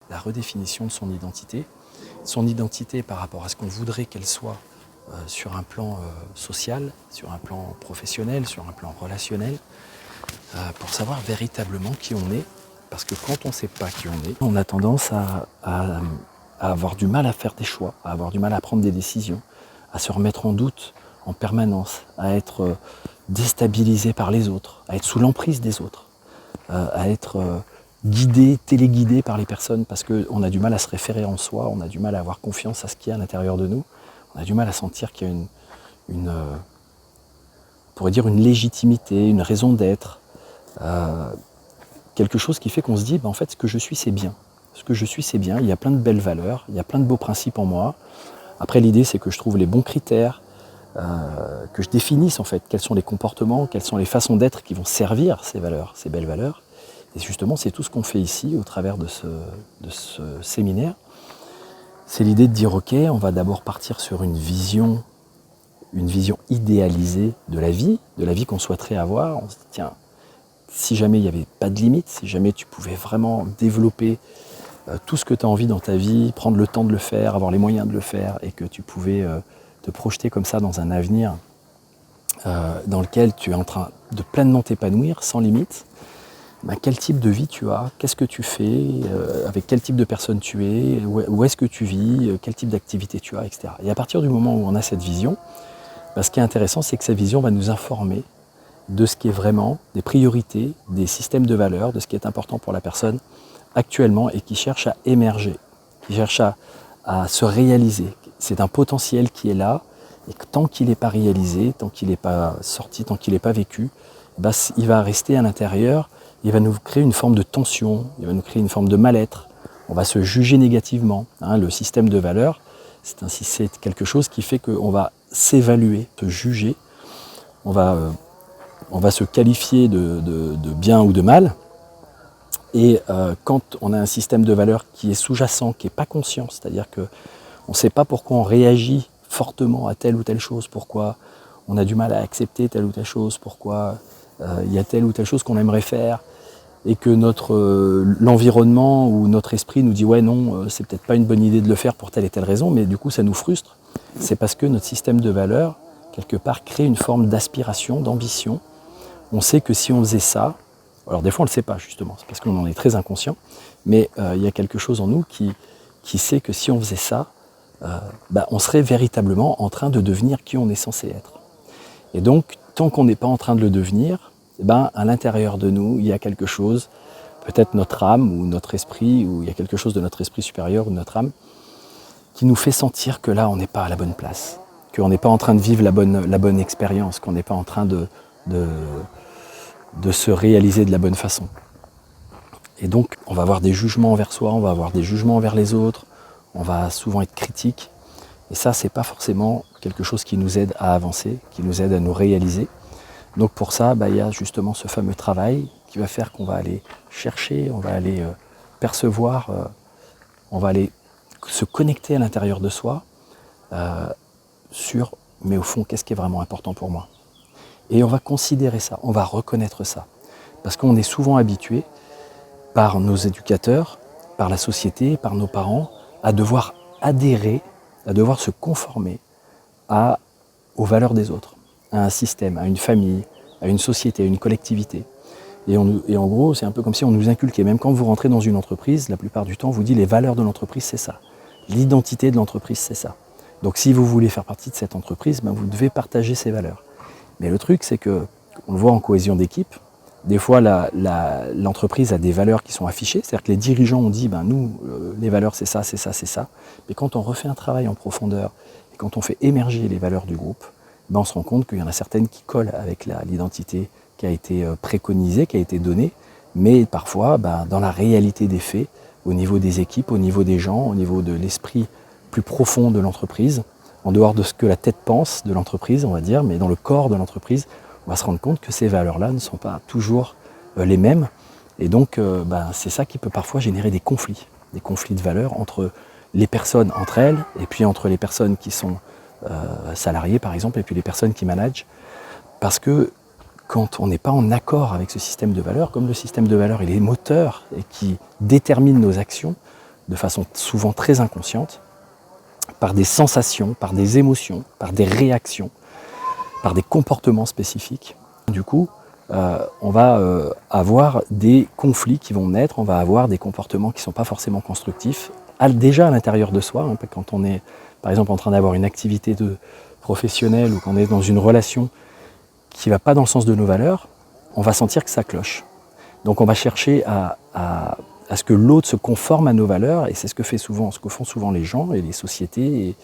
la redéfinition de son identité par rapport à ce qu'on voudrait qu'elle soit sur un plan social, sur un plan professionnel, sur un plan relationnel, pour savoir véritablement qui on est. Parce que quand on ne sait pas qui on est, on a tendance à avoir du mal à faire des choix, à avoir du mal à prendre des décisions, à se remettre en doute en permanence, à être déstabilisé par les autres, à être sous l'emprise des autres, à être guidé, téléguidé par les personnes parce qu'on a du mal à se référer en soi, on a du mal à avoir confiance à ce qu'il y a à l'intérieur de nous, on a du mal à sentir qu'il y a on pourrait dire une légitimité, une raison d'être, quelque chose qui fait qu'on se dit, en fait, ce que je suis, c'est bien. Ce que je suis, c'est bien, il y a plein de belles valeurs, il y a plein de beaux principes en moi. Après, l'idée, c'est que je trouve les bons critères, que je définisse, en fait, quels sont les comportements, quelles sont les façons d'être qui vont servir ces valeurs, ces belles valeurs. Et justement, c'est tout ce qu'on fait ici, au travers de ce séminaire. C'est l'idée de dire, ok, on va d'abord partir sur une vision idéalisée de la vie qu'on souhaiterait avoir. On se dit, tiens, si jamais il n'y avait pas de limite, si jamais tu pouvais vraiment développer tout ce que tu as envie dans ta vie, prendre le temps de le faire, avoir les moyens de le faire, et que tu pouvais te projeter comme ça dans un avenir dans lequel tu es en train de pleinement t'épanouir, sans limite, quel type de vie tu as, qu'est-ce que tu fais, avec quel type de personne tu es, où est-ce que tu vis, quel type d'activité tu as, etc. Et à partir du moment où on a cette vision, ce qui est intéressant, c'est que cette vision va nous informer de ce qui est vraiment des priorités, des systèmes de valeurs, de ce qui est important pour la personne actuellement et qui cherche à émerger, qui cherche à se réaliser. C'est un potentiel qui est là et que tant qu'il n'est pas réalisé, tant qu'il n'est pas sorti, tant qu'il n'est pas vécu, il va rester à l'intérieur, il va nous créer une forme de tension, il va nous créer une forme de mal-être, on va se juger négativement. Le système de valeurs, c'est quelque chose qui fait qu'on va s'évaluer, se juger, on va se qualifier de bien ou de mal. Et quand on a un système de valeurs qui est sous-jacent, qui n'est pas conscient, c'est-à-dire qu'on ne sait pas pourquoi on réagit fortement à telle ou telle chose, pourquoi on a du mal à accepter telle ou telle chose, pourquoi il y a telle ou telle chose qu'on aimerait faire, et que l'environnement ou notre esprit nous dit ouais non, c'est peut-être pas une bonne idée de le faire pour telle et telle raison, mais du coup ça nous frustre. C'est parce que notre système de valeurs, quelque part, crée une forme d'aspiration, d'ambition. On sait que si on faisait ça, alors des fois on ne le sait pas justement, c'est parce qu'on en est très inconscient, mais il y a quelque chose en nous qui sait que si on faisait ça, on serait véritablement en train de devenir qui on est censé être. Et donc, tant qu'on n'est pas en train de le devenir, à l'intérieur de nous, il y a quelque chose, peut-être notre âme ou notre esprit, ou il y a quelque chose de notre esprit supérieur ou de notre âme, qui nous fait sentir que là, on n'est pas à la bonne place, qu'on n'est pas en train de vivre la bonne expérience, qu'on n'est pas en train de se réaliser de la bonne façon. Et donc, on va avoir des jugements envers soi, on va avoir des jugements envers les autres, on va souvent être critique. Et ça, c'est pas forcément quelque chose qui nous aide à avancer, qui nous aide à nous réaliser. Donc pour ça, il y a justement ce fameux travail qui va faire qu'on va aller chercher, on va aller percevoir, on va aller se connecter à l'intérieur de soi sur, mais au fond, qu'est-ce qui est vraiment important pour moi ? Et on va considérer ça, on va reconnaître ça. Parce qu'on est souvent habitué par nos éducateurs, par la société, par nos parents, à devoir adhérer, à devoir se conformer aux valeurs des autres, à un système, à une famille, à une société, à une collectivité. Et en gros, c'est un peu comme si on nous inculquait, même quand vous rentrez dans une entreprise, la plupart du temps, on vous dit les valeurs de l'entreprise, c'est ça. L'identité de l'entreprise, c'est ça. Donc si vous voulez faire partie de cette entreprise, vous devez partager ces valeurs. Mais le truc, c'est que, on le voit en cohésion d'équipe, des fois l'entreprise a des valeurs qui sont affichées, c'est-à-dire que les dirigeants ont dit, nous, les valeurs c'est ça, c'est ça, c'est ça. Mais quand on refait un travail en profondeur, et quand on fait émerger les valeurs du groupe, on se rend compte qu'il y en a certaines qui collent avec l'identité qui a été préconisée, qui a été donnée, mais parfois, dans la réalité des faits, au niveau des équipes, au niveau des gens, au niveau de l'esprit plus profond de l'entreprise, en dehors de ce que la tête pense de l'entreprise, on va dire, mais dans le corps de l'entreprise, on va se rendre compte que ces valeurs-là ne sont pas toujours les mêmes. Et donc, c'est ça qui peut parfois générer des conflits de valeurs entre les personnes entre elles, et puis entre les personnes qui sont salariés par exemple, et puis les personnes qui managent, parce que quand on n'est pas en accord avec ce système de valeurs, comme le système de valeurs il est moteur et qui détermine nos actions, de façon souvent très inconsciente, par des sensations, par des émotions, par des réactions, par des comportements spécifiques. Du coup, on va avoir des conflits qui vont naître, on va avoir des comportements qui ne sont pas forcément constructifs, déjà à l'intérieur de soi, hein, quand on est par exemple en train d'avoir une activité professionnelle ou qu'on est dans une relation qui ne va pas dans le sens de nos valeurs, on va sentir que ça cloche. Donc on va chercher à ce que l'autre se conforme à nos valeurs, et c'est ce que font souvent les gens et les sociétés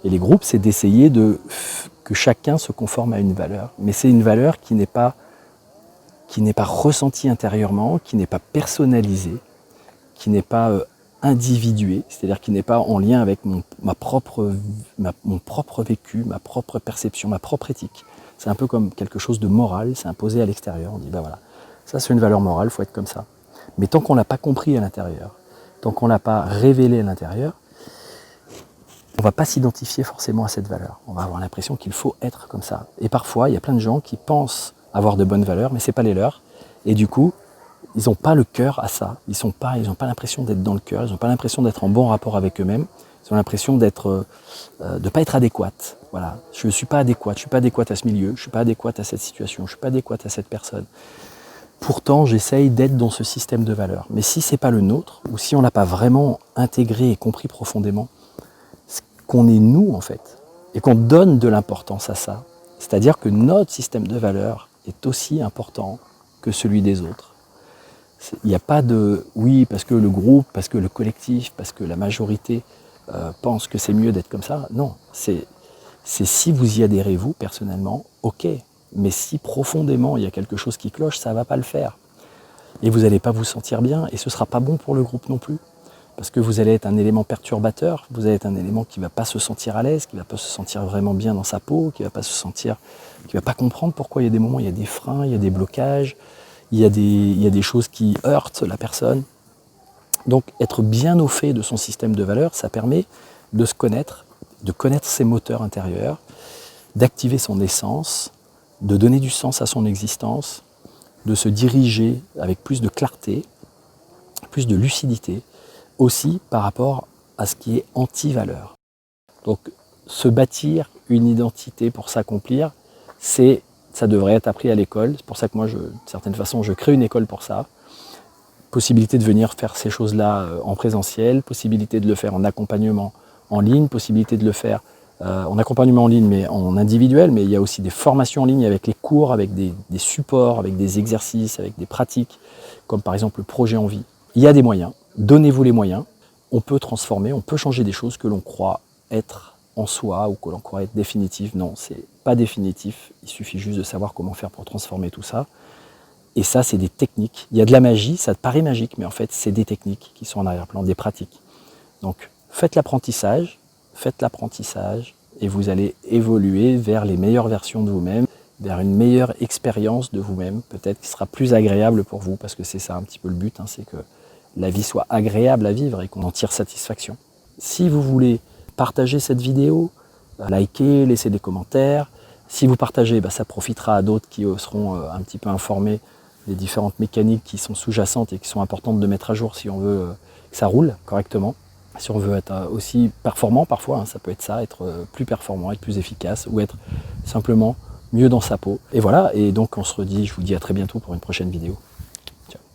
et les groupes, c'est d'essayer que chacun se conforme à une valeur. Mais c'est une valeur qui n'est pas ressentie intérieurement, qui n'est pas personnalisée, qui n'est pas individuée, c'est-à-dire qui n'est pas en lien avec mon propre vécu, ma propre perception, ma propre éthique. C'est un peu comme quelque chose de moral, c'est imposé à l'extérieur. On dit, ben voilà, ça c'est une valeur morale, il faut être comme ça. Mais tant qu'on ne l'a pas compris à l'intérieur, tant qu'on ne l'a pas révélé à l'intérieur, on ne va pas s'identifier forcément à cette valeur. On va avoir l'impression qu'il faut être comme ça. Et parfois, il y a plein de gens qui pensent avoir de bonnes valeurs, mais ce n'est pas les leurs. Et du coup, ils n'ont pas le cœur à ça. Ils n'ont pas l'impression d'être dans le cœur, ils n'ont pas l'impression d'être en bon rapport avec eux-mêmes. Ils ont l'impression de ne pas être adéquates. Voilà. Je ne suis pas adéquate, je ne suis pas adéquate à ce milieu, je ne suis pas adéquate à cette situation, je ne suis pas adéquate à cette personne. Pourtant, j'essaye d'être dans ce système de valeurs. Mais si ce n'est pas le nôtre, ou si on ne l'a pas vraiment intégré et compris profondément, qu'on est nous en fait, et qu'on donne de l'importance à ça, c'est-à-dire que notre système de valeurs est aussi important que celui des autres. Il n'y a pas de « oui, parce que le groupe, parce que le collectif, parce que la majorité pense que c'est mieux d'être comme ça ». Non, c'est si vous y adhérez vous, personnellement, ok. Mais si profondément il y a quelque chose qui cloche, ça ne va pas le faire. Et vous n'allez pas vous sentir bien, et ce ne sera pas bon pour le groupe non plus. Parce que vous allez être un élément perturbateur, vous allez être un élément qui ne va pas se sentir à l'aise, qui ne va pas se sentir vraiment bien dans sa peau, qui ne va pas comprendre pourquoi il y a des moments, il y a des freins, il y a des blocages, il y a des choses qui heurtent la personne. Donc être bien au fait de son système de valeurs, ça permet de se connaître, de connaître ses moteurs intérieurs, d'activer son essence, de donner du sens à son existence, de se diriger avec plus de clarté, plus de lucidité, aussi par rapport à ce qui est anti-valeur. Donc se bâtir une identité pour s'accomplir, ça devrait être appris à l'école. C'est pour ça que moi, d'une certaine façon, je crée une école pour ça. Possibilité de venir faire ces choses-là en présentiel, possibilité de le faire en accompagnement en ligne, possibilité de le faire en accompagnement en ligne mais en individuel, mais il y a aussi des formations en ligne avec les cours, avec des supports, avec des exercices, avec des pratiques, comme par exemple le projet en vie. Il y a des moyens. Donnez-vous les moyens, on peut transformer, on peut changer des choses que l'on croit être en soi ou que l'on croit être définitive. Non, c'est pas définitif, il suffit juste de savoir comment faire pour transformer tout ça. Et ça, c'est des techniques. Il y a de la magie, ça te paraît magique, mais en fait, c'est des techniques qui sont en arrière-plan, des pratiques. Donc, faites l'apprentissage, et vous allez évoluer vers les meilleures versions de vous-même, vers une meilleure expérience de vous-même, peut-être qui sera plus agréable pour vous, parce que c'est ça un petit peu le but, hein, c'est que la vie soit agréable à vivre et qu'on en tire satisfaction. Si vous voulez partager cette vidéo, likez, laissez des commentaires. Si vous partagez, ça profitera à d'autres qui seront un petit peu informés des différentes mécaniques qui sont sous-jacentes et qui sont importantes de mettre à jour si on veut que ça roule correctement. Si on veut être aussi performant parfois, hein, ça peut être ça, être plus performant, être plus efficace ou être simplement mieux dans sa peau. Et voilà, et donc on se redit, je vous dis à très bientôt pour une prochaine vidéo.